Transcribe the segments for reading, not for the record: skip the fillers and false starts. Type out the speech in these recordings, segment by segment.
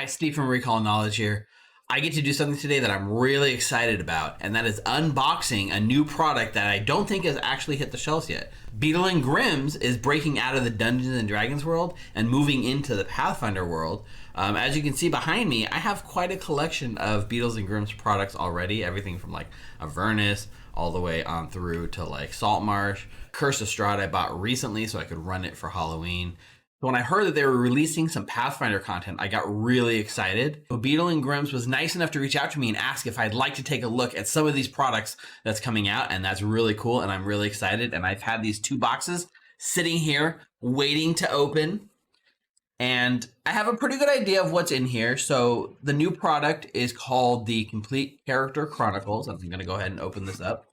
Hi, Steve from Recall Knowledge here. I get to do something today that I'm really excited about, and that is unboxing a new product that I don't think has actually hit the shelves yet. Beadle and Grimm's is breaking out of the Dungeons and Dragons world and moving into the Pathfinder world. As you can see behind me, I have quite a collection of Beadle and Grimm's products already. Everything from like Avernus all the way on through to like Saltmarsh. Curse of Strahd I bought recently so I could run it for Halloween. When I heard that they were releasing some Pathfinder content, I got really excited. So Beadle and Grimm's was nice enough to reach out to me and ask if I'd like to take a look at some of these products that's coming out, and that's really cool, and I'm really excited. And I've had these two boxes sitting here waiting to open, and I have a pretty good idea of what's in here. So the new product is called the Complete Character Chronicles. I'm going to go ahead and open this up.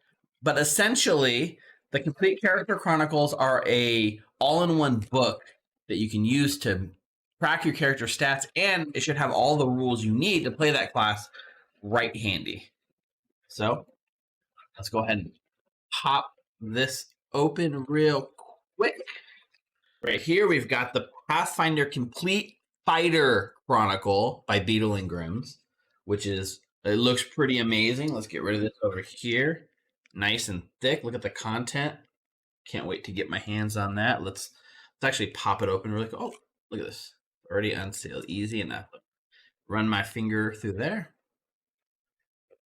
But essentially, the Complete Character Chronicles are a all-in-one book that you can use to track your character stats, and it should have all the rules you need to play that class right handy. So let's go ahead and pop this open real quick. Right here, we've got the Pathfinder Complete Fighter Chronicle by Beadle and Grimm's, which is, it looks pretty amazing. Let's get rid of this over here. Nice and thick. Look at the content. Can't wait to get my hands on that. Let's actually pop it open really quick. Oh, look at this. Already unsealed. Easy enough. Run my finger through there.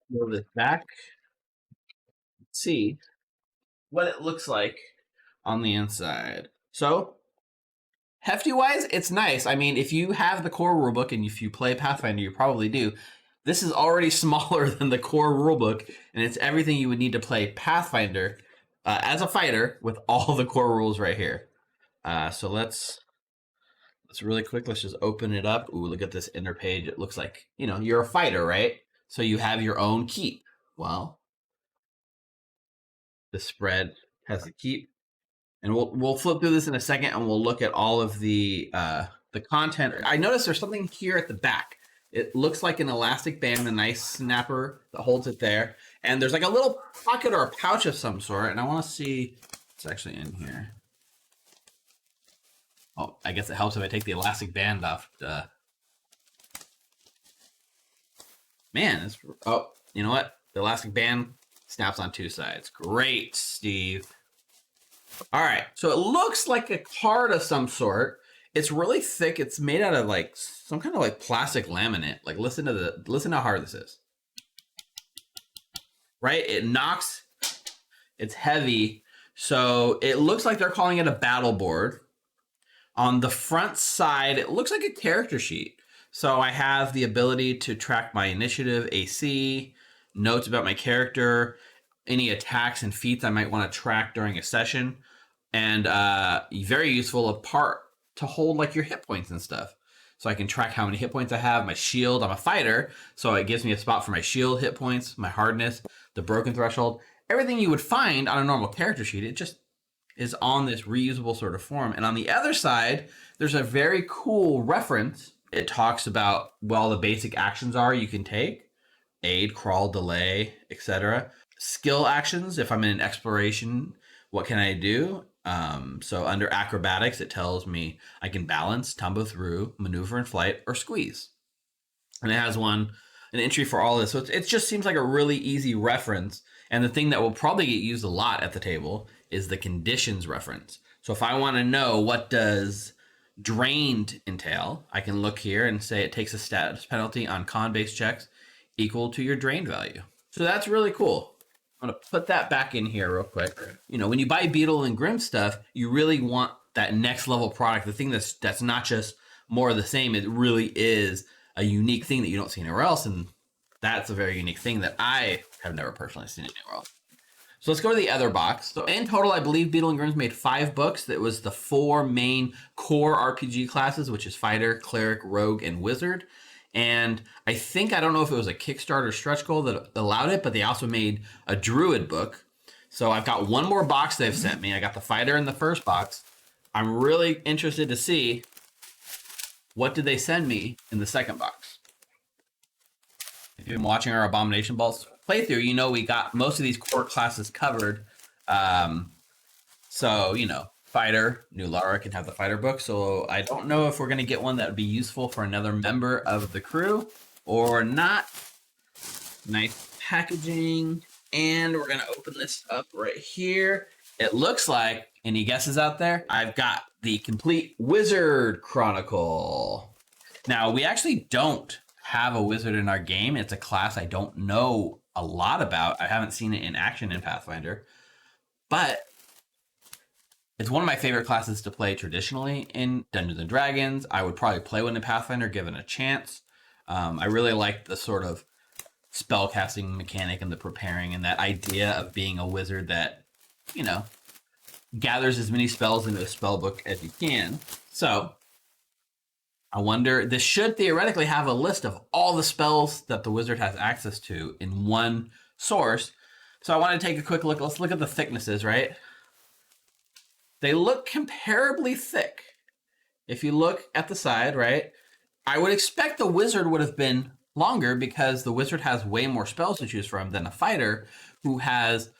Move this back. Let's see what it looks like on the inside. So, hefty-wise, it's nice. I mean, if you have the core rulebook, and if you play Pathfinder, you probably do, this is already smaller than the core rulebook, and it's everything you would need to play Pathfinder as a fighter with all the core rules right here. So let's really quick, let's just open it up. Ooh, look at this inner page. It looks like, you know, you're a fighter, right? So you have your own keep. Well, the spread has the keep. And we'll flip through this in a second, and we'll look at all of the content. I noticed there's something here at the back. It looks like an elastic band, a nice snapper that holds it there. And there's like a little pocket or a pouch of some sort. And I want to see what's actually in here. Oh, I guess it helps if I take the elastic band off. Man, oh, you know what? The elastic band snaps on two sides. Great, Steve. All right, so it looks like a card of some sort. It's really thick. It's made out of like some kind of like plastic laminate. Like listen how hard this is. Right? It knocks. It's heavy. So it looks like they're calling it a battle board. On the front side, it looks like a character sheet. So I have the ability to track my initiative, AC, notes about my character, any attacks and feats I might want to track during a session, and very useful a part to hold like your hit points and stuff. So I can track how many hit points I have, my shield. I'm a fighter, so it gives me a spot for my shield hit points, my hardness, the broken threshold, everything you would find on a normal character sheet. It just is on this reusable sort of form. And on the other side, there's a very cool reference. It talks about what all the basic actions are you can take: aid, crawl, delay, etc. Skill actions, if I'm in an exploration, what can I do? So under acrobatics, it tells me I can balance, tumble through, maneuver in flight, or squeeze. And it has an entry for all this. So it just seems like a really easy reference. And the thing that will probably get used a lot at the table is the conditions reference. So if I want to know what does drained entail, I can look here and say it takes a status penalty on con-based checks equal to your drained value. So that's really cool. I'm going to put that back in here real quick. You know, when you buy Beadle and Grimm stuff, you really want that next level product, the thing that's not just more of the same. It really is a unique thing that you don't see anywhere else. And that's a very unique thing that I have never personally seen anywhere else. So let's go to the other box. So in total, I believe Beadle and Grimm's made 5 books. That was the 4 main core RPG classes, which is Fighter, Cleric, Rogue, and Wizard. And I don't know if it was a Kickstarter stretch goal that allowed it, but they also made a Druid book. So I've got one more box they've sent me. I got the Fighter in the first box. I'm really interested to see what did they send me in the second box. If you've been watching our Abomination Balls playthrough, you know we got most of these core classes covered. So, you know, fighter. New Lara can have the fighter book, so I don't know if we're going to get one that would be useful for another member of the crew or not. Nice packaging, and we're going to open this up right here. It looks like, any guesses out there? I've got the complete Wizard Chronicle. Now, we actually don't have a wizard in our game. It's a class I don't know a lot about. I haven't seen it in action in Pathfinder, but it's one of my favorite classes to play traditionally in Dungeons and Dragons. I would probably play one in Pathfinder given a chance. I really like the sort of spell casting mechanic and the preparing and that idea of being a wizard that, you know, gathers as many spells into a spell book as you can. So I wonder, this should theoretically have a list of all the spells that the wizard has access to in one source. So I want to take a quick look. Let's look at the thicknesses, right? They look comparably thick. If you look at the side, right? I would expect the wizard would have been longer because the wizard has way more spells to choose from than a fighter who has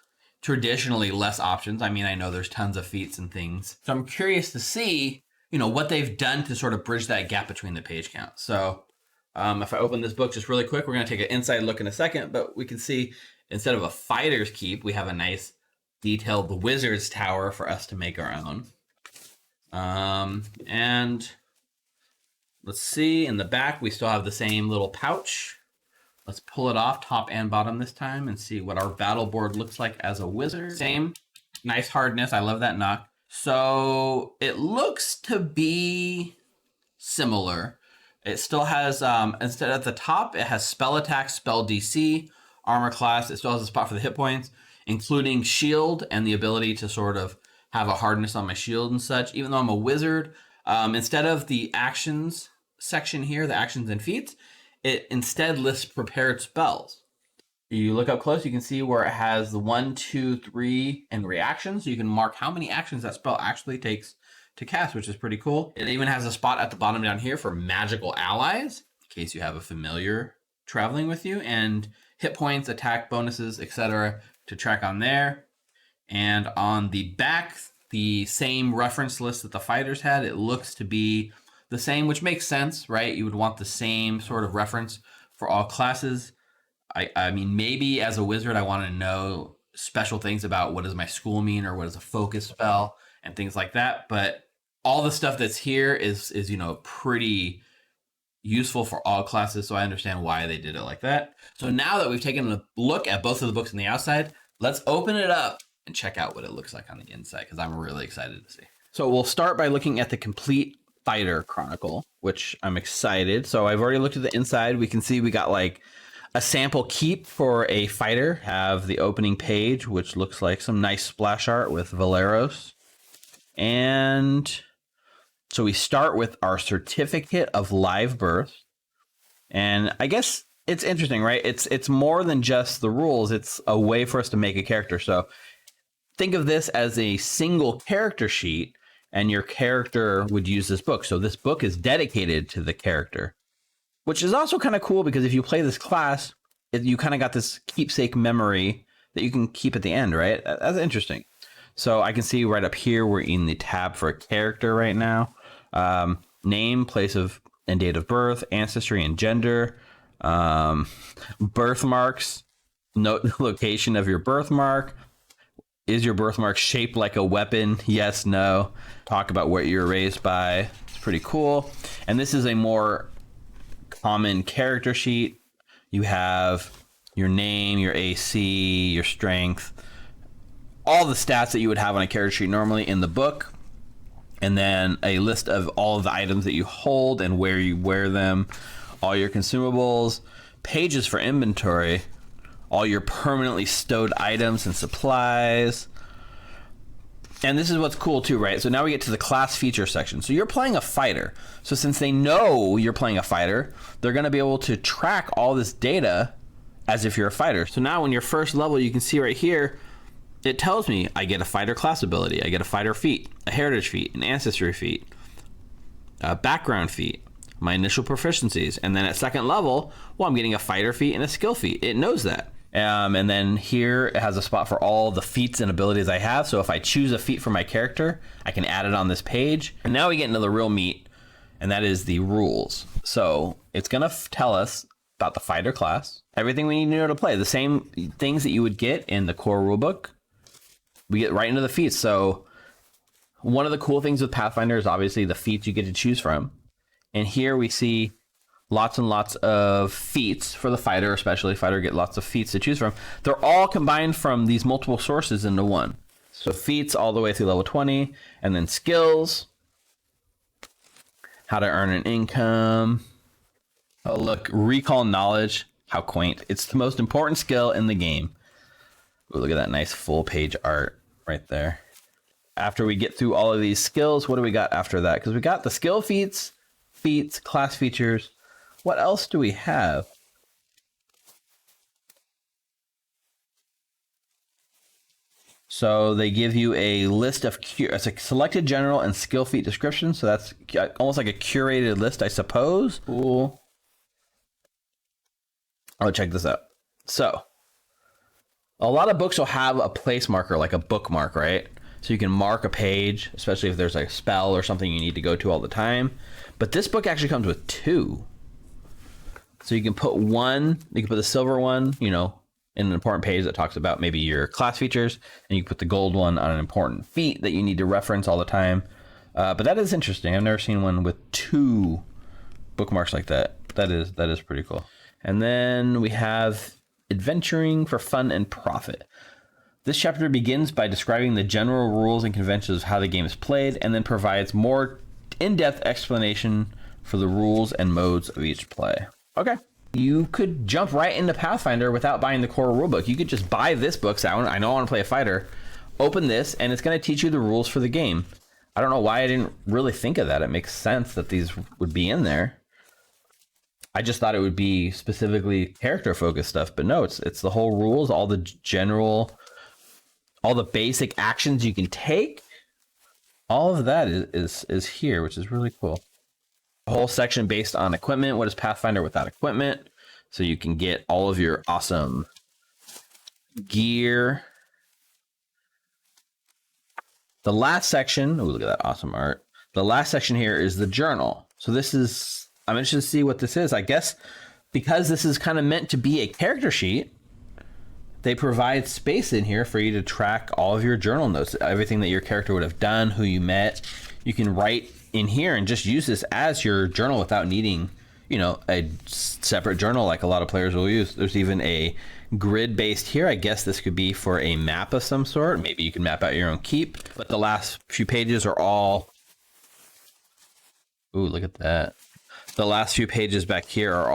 traditionally less options. I mean, I know there's tons of feats and things. So I'm curious to see, you know, what they've done to sort of bridge that gap between the page count. So if I open this book just really quick, we're going to take an inside look in a second, but we can see instead of a fighter's keep, we have a nice detailed wizard's tower for us to make our own. And let's see, in the back, we still have the same little pouch. Let's pull it off top and bottom this time and see what our battle board looks like as a wizard. Same, nice hardness. I love that knock. So it looks to be similar. It still has, instead at the top, it has spell attack, spell DC, armor class. It still has a spot for the hit points, including shield and the ability to sort of have a hardness on my shield and such. Even though I'm a wizard, instead of the actions section here, the actions and feats, it instead lists prepared spells. You look up close, you can see where it has the 1, 2, 3, and reactions. So you can mark how many actions that spell actually takes to cast, which is pretty cool. It even has a spot at the bottom down here for magical allies, in case you have a familiar traveling with you, and hit points, attack bonuses, etc. to track on there. And on the back, the same reference list that the fighters had, it looks to be the same, which makes sense, right? You would want the same sort of reference for all classes. I mean, maybe as a wizard, I want to know special things about what does my school mean or what is a focus spell and things like that. But all the stuff that's here is you know, pretty useful for all classes. So I understand why they did it like that. So now that we've taken a look at both of the books on the outside, let's open it up and check out what it looks like on the inside, because I'm really excited to see. So we'll start by looking at the complete Fighter Chronicle, which I'm excited. So I've already looked at the inside. We can see we got like a sample keep for a fighter. Have the opening page, which looks like some nice splash art with Valeros. And so we start with our certificate of live birth. And I guess it's interesting, right? It's more than just the rules. It's a way for us to make a character. So think of this as a single character sheet, and your character would use this book. So this book is dedicated to the character, which is also kind of cool because if you play this class, you kind of got this keepsake memory that you can keep at the end, right? That's interesting. So I can see right up here, we're in the tab for a character right now. Name, place of and date of birth, ancestry and gender, birthmarks, note the location of your birthmark. Is your birthmark shaped like a weapon? Yes, no. Talk about what you were raised by. It's pretty cool. And this is a more common character sheet. You have your name, your AC, your strength, all the stats that you would have on a character sheet normally in the book. And then a list of all of the items that you hold and where you wear them, all your consumables, pages for inventory, all your permanently stowed items and supplies. And this is what's cool too, right? So now we get to the class feature section. So you're playing a fighter. So since they know you're playing a fighter, they're going to be able to track all this data as if you're a fighter. So now when you're first level, you can see right here, it tells me I get a fighter class ability, I get a fighter feat, a heritage feat, an ancestry feat, a background feat, my initial proficiencies. And then at second level, well, I'm getting a fighter feat and a skill feat. It knows that. And then here it has a spot for all the feats and abilities I have. So if I choose a feat for my character, I can add it on this page. And now we get into the real meat, and that is the rules. So it's going to tell us about the fighter class, everything we need to know to play. The same things that you would get in the core rulebook, we get right into the feats. So one of the cool things with Pathfinder is obviously the feats you get to choose from. And here we see lots and lots of feats for the fighter, especially fighter get lots of feats to choose from. They're all combined from these multiple sources into one. So feats all the way through level 20, and then skills, how to earn an income. Oh, look, recall knowledge. How quaint. It's the most important skill in the game. Ooh, look at that nice full page art right there. After we get through all of these skills, what do we got after that? Because we got the skill feats, class features. What else do we have? So they give you a list of it's a selected general and skill feat description. So that's almost like a curated list, I suppose. Cool. Oh, check this out. So a lot of books will have a place marker, like a bookmark, right? So you can mark a page, especially if there's a spell or something you need to go to all the time. But this book actually comes with 2. So you can put one, you can put the silver one, you know, in an important page that talks about maybe your class features, and you can put the gold one on an important feat that you need to reference all the time. But that is interesting. I've never seen one with 2 bookmarks like that. That is pretty cool. And then we have adventuring for fun and profit. This chapter begins by describing the general rules and conventions of how the game is played, and then provides more in-depth explanation for the rules and modes of each play. Okay. You could jump right into Pathfinder without buying the core rulebook. You could just buy this book. So I know I want to play a fighter. Open this, and it's going to teach you the rules for the game. I don't know why I didn't really think of that. It makes sense that these would be in there. I just thought it would be specifically character-focused stuff, but no, it's the whole rules, all the general, all the basic actions you can take. All of that is here, which is really cool. A whole section based on equipment. What is Pathfinder without equipment? So you can get all of your awesome gear. The last section, oh, look at that awesome art. The last section here is the journal. So this is, I'm interested to see what this is. I guess because this is kind of meant to be a character sheet, they provide space in here for you to track all of your journal notes, everything that your character would have done, who you met. You can write in here and just use this as your journal without needing, you know, a separate journal like a lot of players will use. There's even a grid based here. I guess this could be for a map of some sort. Maybe you can map out your own keep, but the last few pages are all, ooh, look at that. The last few pages back here are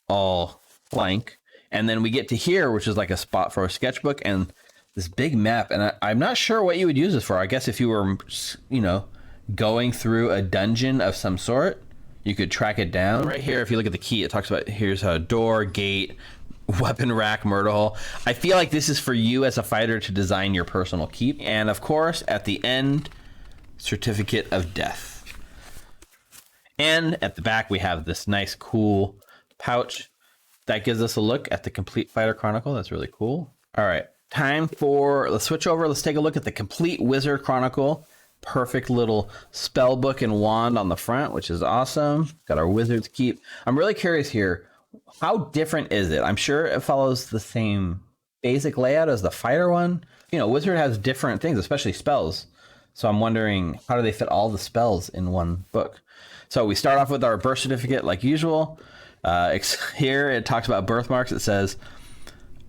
all blank. And then we get to here, which is like a spot for a sketchbook and this big map. And I'm not sure what you would use this for. I guess if you were, you know, going through a dungeon of some sort, you could track it down. Right here, if you look at the key, it talks about here's a door, gate, weapon rack, murder hole. I feel like this is for you as a fighter to design your personal keep. And of course, at the end, certificate of death. And at the back, we have this nice, cool pouch that gives us a look at the complete Fighter Chronicle. That's really cool. All right, time for, let's switch over. Let's take a look at the complete Wizard Chronicle. Perfect little spell book and wand on the front, which is awesome. Got our wizard's keep. I'm really curious here. How different is it? I'm sure it follows the same basic layout as the fighter one. You know, wizard has different things, especially spells. So I'm wondering, how do they fit all the spells in one book? So we start off with our birth certificate like usual. Here it talks about birthmarks. It says,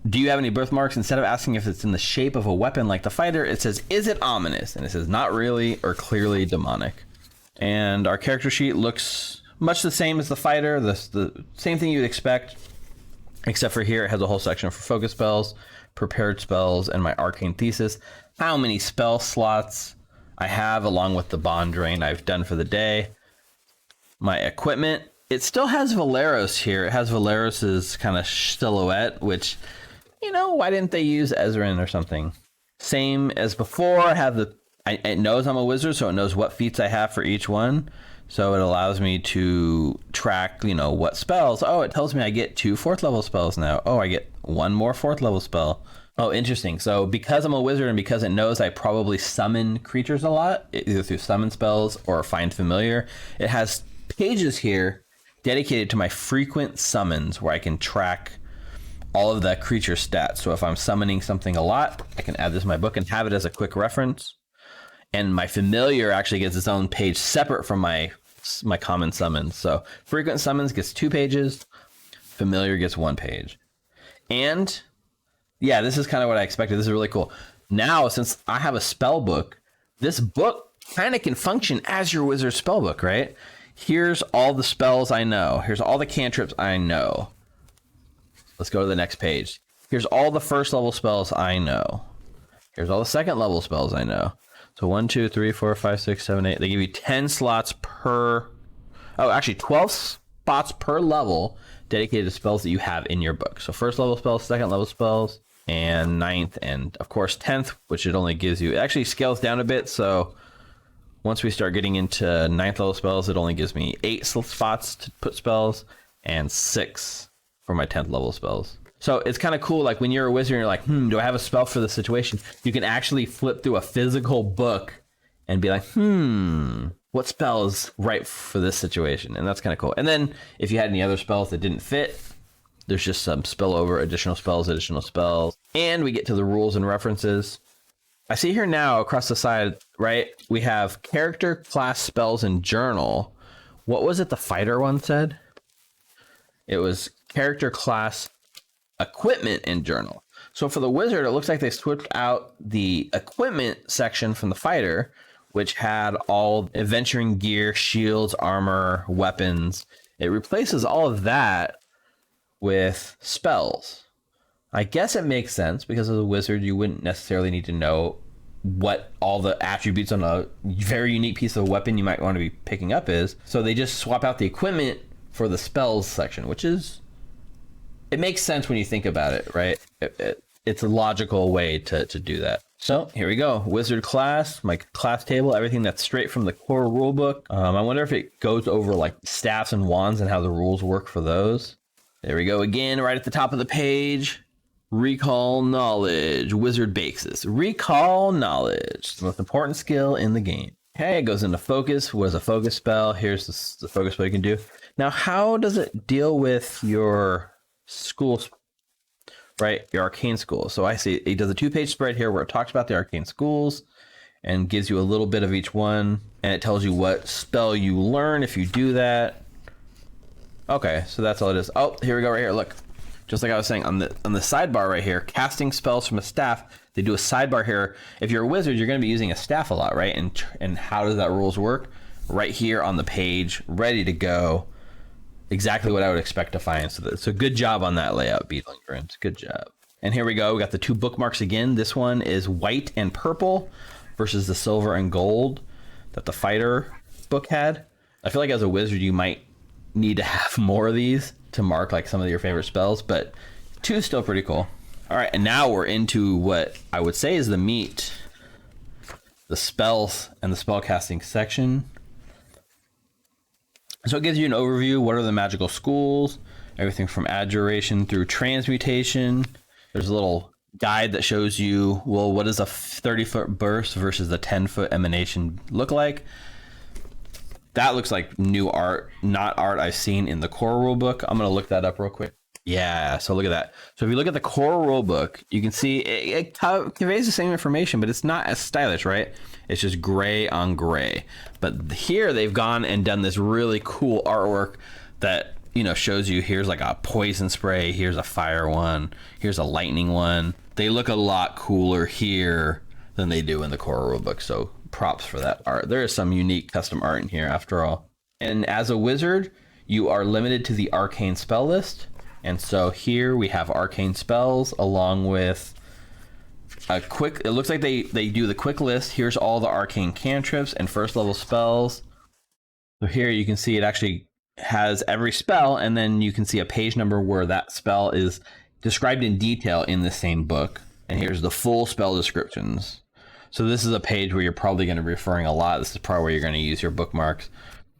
do you have any birthmarks? Instead of asking if it's in the shape of a weapon like the fighter, it says, is it ominous? And it says, not really or clearly demonic. And our character sheet looks much the same as the fighter, the same thing you'd expect, except for here it has a whole section for focus spells, prepared spells, and my arcane thesis. How many spell slots I have along with the bond drain I've done for the day. My equipment, it still has Valeros here. It has Valeros's kind of silhouette, which, you know, why didn't they use Ezrin or something? Same as before. I have it knows I'm a wizard, so it knows what feats I have for each one. So it allows me to track, what spells. Oh, it tells me I get 2 4th level spells now. Oh, I get 1 more 4th level spell. Oh, interesting. So because I'm a wizard and because it knows I probably summon creatures a lot, either through summon spells or find familiar, it has pages here dedicated to my frequent summons where I can track all of the creature stats. So if I'm summoning something a lot, I can add this to my book and have it as a quick reference. And my familiar actually gets its own page separate from my common summons. So frequent summons gets 2 pages, familiar gets 1 page. And yeah, this is kind of what I expected. This is really cool. Now, since I have a spell book, this book kind of can function as your wizard spell book, right? Here's all the spells I know. Here's all the cantrips I know. Let's go to the next page. Here's all the 1st level spells I know. Here's all the 2nd level spells I know. So 1, 2, 3, 4, 5, 6, 7, 8. They give you 10 slots per... Oh, actually 12 spots per level dedicated to spells that you have in your book. So 1st level spells, 2nd level spells, and 9th, and of course 10th, which it only gives you... It actually scales down a bit, so once we start getting into 9th level spells, it only gives me 8 spots to put spells, and 6 for my 10th level spells. So it's kind of cool, like when you're a wizard and you're like, do I have a spell for this situation? You can actually flip through a physical book and be like, what spell is right for this situation? And that's kind of cool. And then if you had any other spells that didn't fit, there's just some spillover, additional spells. And we get to the rules and references. I see here now across the side, right, we have character, class, spells, and journal. What was it the fighter one said? It was character, class, equipment, and journal. So for the wizard, it looks like they switched out the equipment section from the fighter, which had all adventuring gear, shields, armor, weapons. It replaces all of that with spells. I guess it makes sense because as a wizard, you wouldn't necessarily need to know what all the attributes on a very unique piece of weapon you might want to be picking up is. So they just swap out the equipment for the spells section, which is... It makes sense when you think about it, right? It's a logical way to do that. So here we go. Wizard class, my class table, everything that's straight from the core rulebook. I wonder if it goes over like staffs and wands and how the rules work for those. There we go again, right at the top of the page. Recall knowledge. Wizard basis. Recall knowledge. The most important skill in the game. Okay, it goes into focus. What is a focus spell? Here's the focus spell you can do. Now, how does it deal with your schools, right? Your arcane school. So I see it does a 2-page spread here where it talks about the arcane schools and gives you a little bit of each one, and it tells you what spell you learn if you do that. Okay, so that's all it is. Oh, here we go right here. Look, just like I was saying on the sidebar right here, casting spells from a staff. They do a sidebar here. If you're a wizard, you're going to be using a staff a lot, right? And how does that rules work? Right here on the page, ready to go. Exactly what I would expect to find. So good job on that layout, Beadle and Grimm. Good job. And here we go. We got the 2 bookmarks again. This one is white and purple versus the silver and gold that the fighter book had. I feel like as a wizard, you might need to have more of these to mark like some of your favorite spells, but 2 is still pretty cool. All right, and now we're into what I would say is the meat, the spells and the spellcasting section. So it gives you an overview. What are the magical schools? Everything from adjuration through transmutation. There's a little guide that shows you, well, what does a 30-foot burst versus a 10-foot emanation look like? That looks like new art, not art I've seen in the core rulebook. I'm going to look that up real quick. Yeah, so look at that. So if you look at the core rulebook, you can see it conveys the same information, but it's not as stylish, right? It's just gray on gray. But here they've gone and done this really cool artwork that, shows you here's like a poison spray, here's a fire one, here's a lightning one. They look a lot cooler here than they do in the core rulebook. So props for that art. There is some unique custom art in here after all. And as a wizard, you are limited to the arcane spell list. And so here we have arcane spells along with a quick, it looks like they do the quick list. Here's all the arcane cantrips and 1st level spells. So here you can see it actually has every spell, and then you can see a page number where that spell is described in detail in the same book. And here's the full spell descriptions. So this is a page where you're probably going to be referring a lot. This is probably where you're going to use your bookmarks.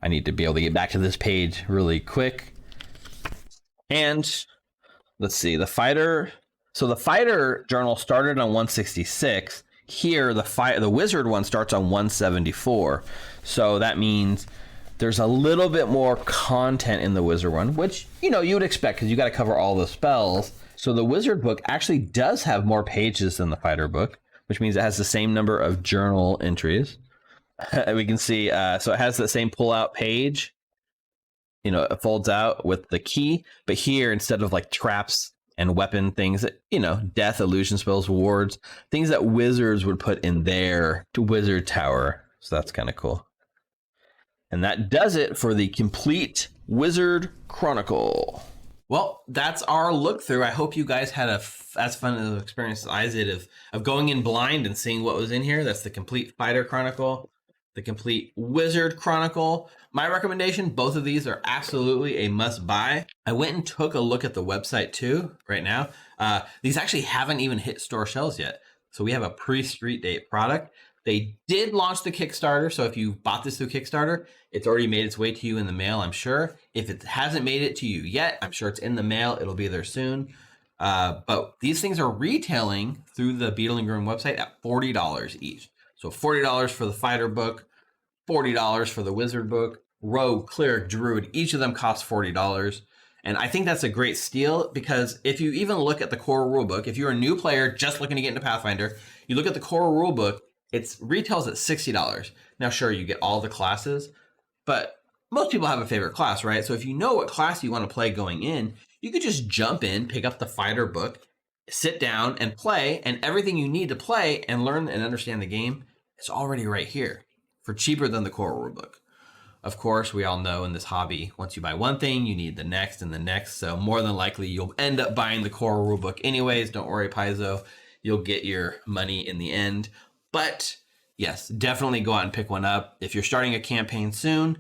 I need to be able to get back to this page really quick. And let's see, the Fighter. So the Fighter journal started on 166. Here, the Wizard one starts on 174. So that means there's a little bit more content in the Wizard one, which, you know, you would expect because you got to cover all the spells. So the Wizard book actually does have more pages than the Fighter book, which means it has the same number of journal entries. We can see, so it has the same pull-out page. You know, it folds out with the key, but here, instead of like traps and weapon things, that, you know, death, illusion spells, wards, things that wizards would put in their wizard tower. So that's kind of cool. And that does it for the complete Wizard Chronicle. Well, that's our look through. I hope you guys had as fun an experience as I did of going in blind and seeing what was in here. That's the complete Fighter Chronicle, the complete Wizard Chronicle. My recommendation, both of these are absolutely a must buy. I went and took a look at the website too right now. These actually haven't even hit store shelves yet. So we have a pre-street date product. They did launch the Kickstarter, so if you bought this through Kickstarter, it's already made its way to you in the mail, I'm sure. If it hasn't made it to you yet, I'm sure it's in the mail. It'll be there soon. But these things are retailing through the Beadle and Grimm website at $40 each. So $40 for the Fighter book, $40 for the Wizard book, Rogue, Cleric, Druid, each of them costs $40. And I think that's a great steal because if you even look at the core rulebook, if you're a new player just looking to get into Pathfinder, you look at the core rulebook, it retails at $60. Now, sure, you get all the classes, but most people have a favorite class, right? So if you know what class you want to play going in, you could just jump in, pick up the Fighter book, sit down and play, and everything you need to play and learn and understand the game is already right here for cheaper than the core rulebook. Of course, we all know in this hobby, once you buy one thing, you need the next and the next. So more than likely, you'll end up buying the core rulebook anyways. Don't worry, Paizo. You'll get your money in the end. But yes, definitely go out and pick one up. If you're starting a campaign soon,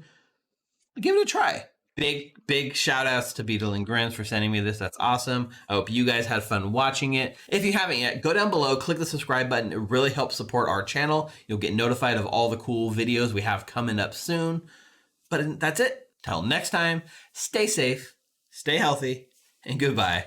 give it a try. Big shout outs to Beadle and Grimm for sending me this. That's awesome. I hope you guys had fun watching it. If you haven't yet, go down below, click the subscribe button. It really helps support our channel. You'll get notified of all the cool videos we have coming up soon. But that's it. Till next time, stay safe, stay healthy, and goodbye.